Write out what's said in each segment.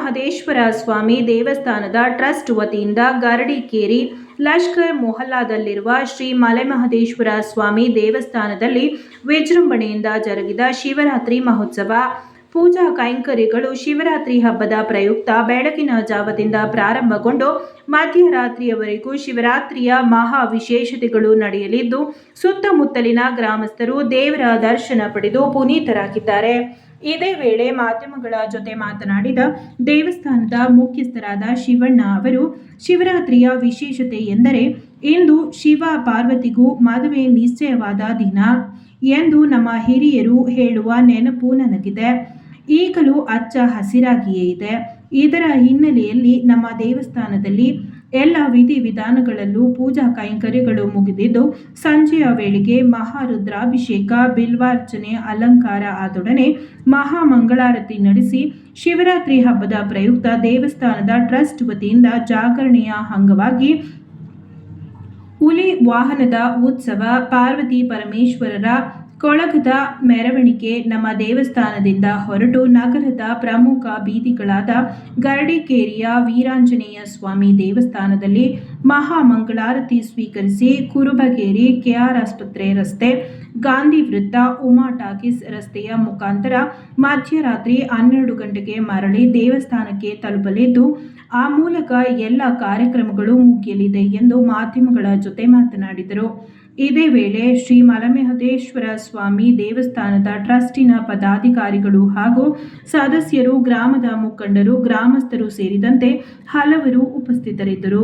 ಮಹದೇಶ್ವರ ಸ್ವಾಮಿ ದೇವಸ್ಥಾನದ ಟ್ರಸ್ಟ್ ವತಿಯಿಂದ ಗರಡಿಕೇರಿ ಲಷ್ಕರ್ ಮೊಹಲ್ಲಾದಲ್ಲಿರುವ ಶ್ರೀ ಮಲೆಮಹದೇಶ್ವರ ಸ್ವಾಮಿ ದೇವಸ್ಥಾನದಲ್ಲಿ ವಿಜೃಂಭಣೆಯಿಂದ ಜರುಗಿದ ಶಿವರಾತ್ರಿ ಮಹೋತ್ಸವ ಪೂಜಾ ಕೈಂಕರ್ಯಗಳು ಶಿವರಾತ್ರಿ ಹಬ್ಬದ ಪ್ರಯುಕ್ತ ಬೆಳಗಿನ ಜಾವದಿಂದ ಪ್ರಾರಂಭಗೊಂಡು ಮಧ್ಯರಾತ್ರಿಯವರೆಗೂ ಶಿವರಾತ್ರಿಯ ಮಹಾ ವಿಶೇಷತೆಗಳು ನಡೆಯಲಿದ್ದು ಸುತ್ತಮುತ್ತಲಿನ ಗ್ರಾಮಸ್ಥರು ದೇವರ ದರ್ಶನ ಪಡೆದು ಪುನೀತರಾಗಿದ್ದಾರೆ. ಇದೇ ವೇಳೆ ಮಾಧ್ಯಮಗಳ ಜೊತೆ ಮಾತನಾಡಿದ ದೇವಸ್ಥಾನದ ಮುಖ್ಯಸ್ಥರಾದ ಶಿವಣ್ಣ ಅವರು, ಶಿವರಾತ್ರಿಯ ವಿಶೇಷತೆ ಎಂದರೆ ಇಂದು ಶಿವ ಪಾರ್ವತಿಗೂ ಮದುವೆ ನಿಶ್ಚಯವಾದ ದಿನ ಎಂದು ನಮ್ಮ ಹಿರಿಯರು ಹೇಳುವ ನೆನಪು ನನಗಿದೆ. ಈಗಲೂ ಹಚ್ಚ ಹಸಿರಾಗಿಯೇ ಇದೆ. ಇದರ ಹಿನ್ನೆಲೆಯಲ್ಲಿ ನಮ್ಮ ದೇವಸ್ಥಾನದಲ್ಲಿ ಎಲ್ಲ ವಿಧಿವಿಧಾನಗಳಲ್ಲೂ ಪೂಜಾ ಕೈಂಕರ್ಯಗಳು ಮುಗಿದಿದ್ದು ಸಂಜೆಯ ವೇಳೆಗೆ ಮಹಾರುದ್ರಾಭಿಷೇಕ, ಬಿಲ್ವಾರ್ಚನೆ, ಅಲಂಕಾರ ಆದೊಡನೆ ಮಹಾಮಂಗಳಾರತಿ ನಡೆಸಿ ಶಿವರಾತ್ರಿ ಹಬ್ಬದ ಪ್ರಯುಕ್ತ ದೇವಸ್ಥಾನದ ಟ್ರಸ್ಟ್ ವತಿಯಿಂದ ಜಾಗರಣೆಯ ಅಂಗವಾಗಿ ಹುಲಿ ವಾಹನದ ಉತ್ಸವ, ಪಾರ್ವತಿ ಪರಮೇಶ್ವರರ ಕೊಳಗದ ಮೆರವಣಿಗೆ ನಮ್ಮ ದೇವಸ್ಥಾನದಿಂದ ಹೊರಟು ನಗರದ ಪ್ರಮುಖ ಬೀದಿಗಳಾದ ಗರಡಿಕೇರಿಯ ವೀರಾಂಜನೇಯ ಸ್ವಾಮಿ ದೇವಸ್ಥಾನದಲ್ಲಿ ಮಹಾಮಂಗಳಾರತಿ ಸ್ವೀಕರಿಸಿ ಕುರುಬಗೇರಿ ಕೆಆರ್ ಆಸ್ಪತ್ರೆ ರಸ್ತೆ, ಗಾಂಧಿ ವೃತ್ತ, ಉಮಾ ಟಾಕೀಸ್ ರಸ್ತೆಯ ಮುಖಾಂತರ ಮಧ್ಯರಾತ್ರಿ 12 ಗಂಟೆಗೆ ಮರಳಿ ದೇವಸ್ಥಾನಕ್ಕೆ ತಲುಪಲಿದ್ದು ಆ ಮೂಲಕ ಎಲ್ಲ ಕಾರ್ಯಕ್ರಮಗಳು ಮುಗಿಯಲಿದೆ ಎಂದು ಮಾಧ್ಯಮಗಳ ಜೊತೆ ಮಾತನಾಡಿದರು. ಇದೇ ವೇಳೆ ಶ್ರೀ ಮಲೆಮಹದೇಶ್ವರ ಸ್ವಾಮಿ ದೇವಸ್ಥಾನದ ಟ್ರಸ್ಟಿನ ಪದಾಧಿಕಾರಿಗಳು ಹಾಗೂ ಸದಸ್ಯರು, ಗ್ರಾಮದ ಮುಖಂಡರು, ಗ್ರಾಮಸ್ಥರು ಸೇರಿದಂತೆ ಹಲವರು ಉಪಸ್ಥಿತರಿದ್ದರು.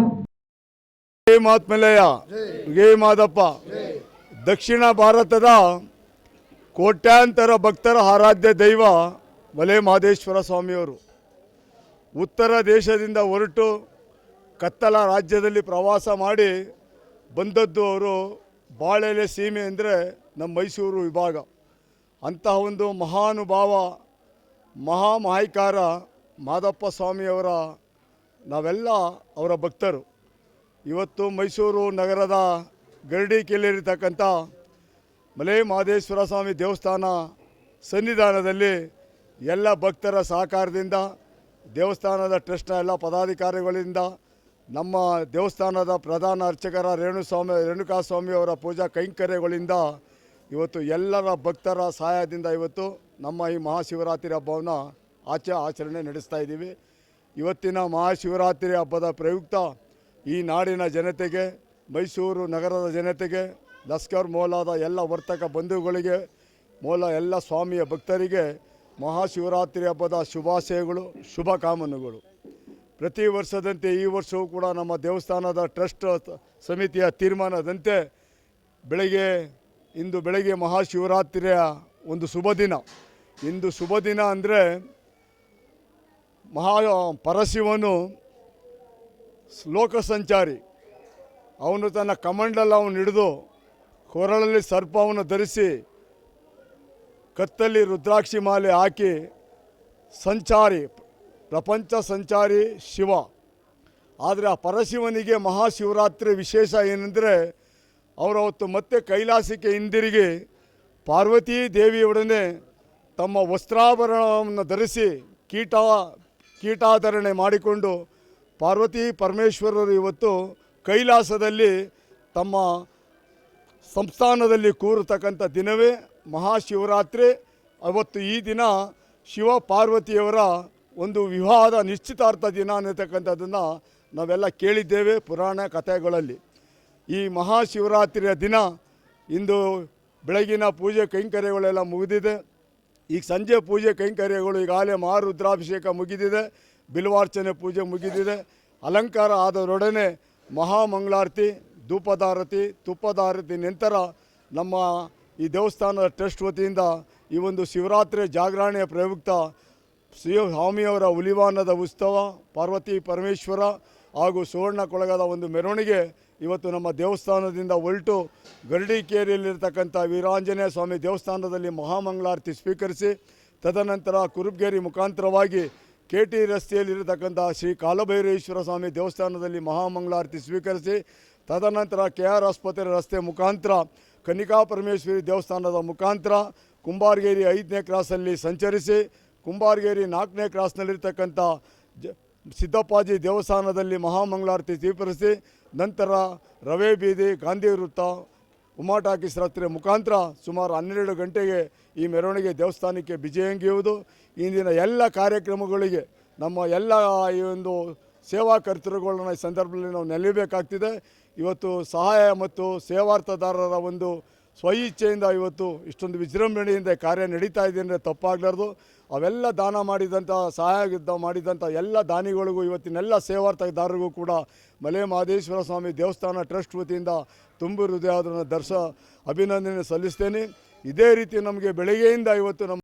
ದಕ್ಷಿಣ ಭಾರತದ ಕೋಟ್ಯಾಂತರ ಭಕ್ತರ ಆರಾಧ್ಯ ದೈವ ಮಲೆಮಹದೇಶ್ವರ ಸ್ವಾಮಿಯವರು ಉತ್ತರ ದೇಶದಿಂದ ಹೊರಟು ಕತ್ತಲ ರಾಜ್ಯದಲ್ಲಿ ಪ್ರವಾಸ ಮಾಡಿ ಬಂದದ್ದು. ಅವರು ಬಾಳೆಲೆ ಸೀಮೆ ಅಂದರೆ ನಮ್ಮ ಮೈಸೂರು ವಿಭಾಗ. ಅಂತಹ ಒಂದು ಮಹಾನುಭಾವ, ಮಹಾಮಾಹಿಕಾರ ಮಾದಪ್ಪ ಸ್ವಾಮಿಯವರ ನಾವೆಲ್ಲ ಅವರ ಭಕ್ತರು. ಇವತ್ತು ಮೈಸೂರು ನಗರದ ಗರಡಿಕೇರಿಯಲ್ಲಿರ್ತಕ್ಕಂಥ ಮಲೆಮಹದೇಶ್ವರ ಸ್ವಾಮಿ ದೇವಸ್ಥಾನ ಸನ್ನಿಧಾನದಲ್ಲಿ ಎಲ್ಲ ಭಕ್ತರ ಸಹಕಾರದಿಂದ, ದೇವಸ್ಥಾನದ ಟ್ರಸ್ಟ್ನ ಎಲ್ಲ ಪದಾಧಿಕಾರಿಗಳಿಂದ, ನಮ್ಮ ದೇವಸ್ಥಾನದ ಪ್ರಧಾನ ಅರ್ಚಕರ ರೇಣುಕಾಸ್ವಾಮಿಯವರ ಪೂಜಾ ಕೈಂಕರ್ಯಗಳಿಂದ ಇವತ್ತು ಎಲ್ಲರ ಭಕ್ತರ ಸಹಾಯದಿಂದ ಇವತ್ತು ನಮ್ಮ ಈ ಮಹಾಶಿವರಾತ್ರಿ ಹಬ್ಬವನ್ನು ಆಚರಣೆ ನಡೆಸ್ತಾ ಇದ್ದೀವಿ. ಇವತ್ತಿನ ಮಹಾಶಿವರಾತ್ರಿ ಹಬ್ಬದ ಪ್ರಯುಕ್ತ ಈ ನಾಡಿನ ಜನತೆಗೆ, ಮೈಸೂರು ನಗರದ ಜನತೆಗೆ, ಲಷ್ಕರ್ ಮೊಹಲ್ಲಾದ ಎಲ್ಲ ವರ್ತಕ ಬಂಧುಗಳಿಗೆ, ಎಲ್ಲ ಸ್ವಾಮಿಯ ಭಕ್ತರಿಗೆ ಮಹಾಶಿವರಾತ್ರಿ ಹಬ್ಬದ ಶುಭಾಶಯಗಳು, ಶುಭಕಾಮನೆಗಳು. ಪ್ರತಿ ವರ್ಷದಂತೆ ಈ ವರ್ಷವೂ ಕೂಡ ನಮ್ಮ ದೇವಸ್ಥಾನದ ಟ್ರಸ್ಟ್ ಸಮಿತಿಯ ತೀರ್ಮಾನದಂತೆ ಇಂದು ಬೆಳಗ್ಗೆ ಮಹಾಶಿವರಾತ್ರಿಯ ಒಂದು ಶುಭ ದಿನ. ಇಂದು ಶುಭ ದಿನ ಅಂದರೆ ಪರಶಿವನು ಲೋಕ ಸಂಚಾರಿ, ಅವನು ತನ್ನ ಕಮಂಡಲ ಹಿಡಿದು ಕೊರಳಲ್ಲಿ ಸರ್ಪವನ್ನು ಧರಿಸಿ ಕತ್ತಲ್ಲಿ ರುದ್ರಾಕ್ಷಿ ಮಾಲೆ ಹಾಕಿ ಪ್ರಪಂಚ ಸಂಚಾರಿ ಶಿವ. ಆದರೆ ಆ ಪರಶಿವನಿಗೆ ಮಹಾಶಿವರಾತ್ರಿ ವಿಶೇಷ ಏನೆಂದರೆ, ಅವತ್ತು ಮತ್ತೆ ಕೈಲಾಸಕ್ಕೆ ಹಿಂದಿರುಗಿ ಪಾರ್ವತೀ ದೇವಿಯೊಡನೆ ತಮ್ಮ ವಸ್ತ್ರಾಭರಣವನ್ನು ಧರಿಸಿ ಕೀಟಾಧರಣೆ ಮಾಡಿಕೊಂಡು ಪಾರ್ವತೀ ಪರಮೇಶ್ವರರು ಇವತ್ತು ಕೈಲಾಸದಲ್ಲಿ ತಮ್ಮ ಸಂಸ್ಥಾನದಲ್ಲಿ ಕೂರತಕ್ಕಂಥ ದಿನವೇ ಮಹಾಶಿವರಾತ್ರಿ. ಅವತ್ತು ಈ ದಿನ ಶಿವ ಪಾರ್ವತಿಯವರ ಒಂದು ವಿವಾಹದ ನಿಶ್ಚಿತಾರ್ಥ ದಿನ ಅನ್ನತಕ್ಕಂಥದ್ದನ್ನು ನಾವೆಲ್ಲ ಕೇಳಿದ್ದೇವೆ ಪುರಾಣ ಕಥೆಗಳಲ್ಲಿ. ಈ ಮಹಾಶಿವರಾತ್ರಿಯ ದಿನ ಇಂದು ಬೆಳಗಿನ ಪೂಜೆ ಕೈಂಕರ್ಯಗಳೆಲ್ಲ ಮುಗಿದಿದೆ. ಈಗ ಸಂಜೆ ಪೂಜೆ ಕೈಂಕರ್ಯಗಳು ಈಗಾಗಲೇ ಮಹಾರುದ್ರಾಭಿಷೇಕ ಮುಗಿದಿದೆ, ಬಿಲ್ವಾರ್ಚನೆ ಪೂಜೆ ಮುಗಿದಿದೆ. ಅಲಂಕಾರ ಆದರೊಡನೆ ಮಹಾಮಂಗಳಾರತಿ, ಧೂಪದಾರತಿ, ತುಪ್ಪದಾರತಿ ನಂತರ ನಮ್ಮ ಈ ದೇವಸ್ಥಾನದ ಟ್ರಸ್ಟ್ ವತಿಯಿಂದ ಈ ಒಂದು ಶಿವರಾತ್ರಿ ಜಾಗರಣೆಯ ಪ್ರಯುಕ್ತ ಸ್ವಾಮಿಯವರ ಹುಲಿವಾಹನದ ಉತ್ಸವ, ಪಾರ್ವತಿ ಪರಮೇಶ್ವರ ಹಾಗೂ ಸುವರ್ಣ ಕೊಳಗದ ಒಂದು ಮೆರವಣಿಗೆ ಇವತ್ತು ನಮ್ಮ ದೇವಸ್ಥಾನದಿಂದ ಹೊರಟು ಗರಡಿಕೇರಿಯಲ್ಲಿರ್ತಕ್ಕಂಥ ವೀರಾಂಜನೇಯ ಸ್ವಾಮಿ ದೇವಸ್ಥಾನದಲ್ಲಿ ಮಹಾಮಂಗಳಾರತಿ ಸ್ವೀಕರಿಸಿ, ತದನಂತರ ಕುರುಬಗೇರಿ ಮುಖಾಂತರವಾಗಿ KT ರಸ್ತೆಯಲ್ಲಿರತಕ್ಕಂಥ ಶ್ರೀ ಕಾಲಭೈರೇಶ್ವರ ಸ್ವಾಮಿ ದೇವಸ್ಥಾನದಲ್ಲಿ ಮಹಾಮಂಗಳಾರತಿ ಸ್ವೀಕರಿಸಿ, ತದನಂತರ KR ಆಸ್ಪತ್ರೆ ರಸ್ತೆ ಮುಖಾಂತರ ಕನ್ನಿಕಾ ಪರಮೇಶ್ವರಿ ದೇವಸ್ಥಾನದ ಮುಖಾಂತರ ಕುಂಬಾರಗೇರಿ 5ನೇ ಕ್ರಾಸಲ್ಲಿ ಸಂಚರಿಸಿ, ಕುಂಬಾರಗೇರಿ 4ನೇ ಕ್ರಾಸ್ನಲ್ಲಿರ್ತಕ್ಕಂಥ ಸಿದ್ದಪ್ಪಾಜಿ ದೇವಸ್ಥಾನದಲ್ಲಿ ಮಹಾಮಂಗಳಾರತಿ ಸ್ವೀಕರಿಸಿ ನಂತರ ರವೆ ಬೀದಿ ಗಾಂಧಿ ವೃತ್ತ ಉಮಾ ಟಾಕೀಸ್ ರಸ್ತೆ ಮುಖಾಂತರ ಸುಮಾರು 12 ಗಂಟೆಗೆ ಈ ಮೆರವಣಿಗೆ ದೇವಸ್ಥಾನಕ್ಕೆ ಬಿಜಯಂಗಿಯುವುದು. ಇಂದಿನ ಎಲ್ಲ ಕಾರ್ಯಕ್ರಮಗಳಿಗೆ ನಮ್ಮ ಎಲ್ಲ ಈ ಒಂದು ಸೇವಾ ಕರ್ತೃಗಳನ್ನ ಈ ಸಂದರ್ಭದಲ್ಲಿ ನಾವು ನೆಲೆಯಬೇಕಾಗ್ತಿದೆ. ಇವತ್ತು ಸಹಾಯ ಮತ್ತು ಸೇವಾರ್ಥದಾರರ ಒಂದು ಸ್ವಇಚ್ಛೆಯಿಂದ ಇವತ್ತು ಇಷ್ಟೊಂದು ವಿಜೃಂಭಣೆಯಿಂದ ಕಾರ್ಯ ನಡೀತಾ ಇದೆ ಅಂದರೆ ತಪ್ಪಾಗಲಾರ್ದು. ಅವೆಲ್ಲ ದಾನ ಮಾಡಿದಂಥ ಸಹಾಯ ಮಾಡಿದಂಥ ಎಲ್ಲ ದಾನಿಗಳಿಗೂ ಇವತ್ತಿನೆಲ್ಲ ಸೇವಾರ್ಥದಾರರಿಗೂ ಕೂಡ ಮಲೆ ಮಹದೇಶ್ವರ ಸ್ವಾಮಿ ದೇವಸ್ಥಾನ ಟ್ರಸ್ಟ್ ವತಿಯಿಂದ ತುಂಬು ಹೃದಯದ ಅಭಿನಂದನೆ ಸಲ್ಲಿಸ್ತೇನೆ. ಇದೇ ರೀತಿ ನಮಗೆ ಬೆಳಗ್ಗೆಯಿಂದ ಇವತ್ತು ನಮ್ಮ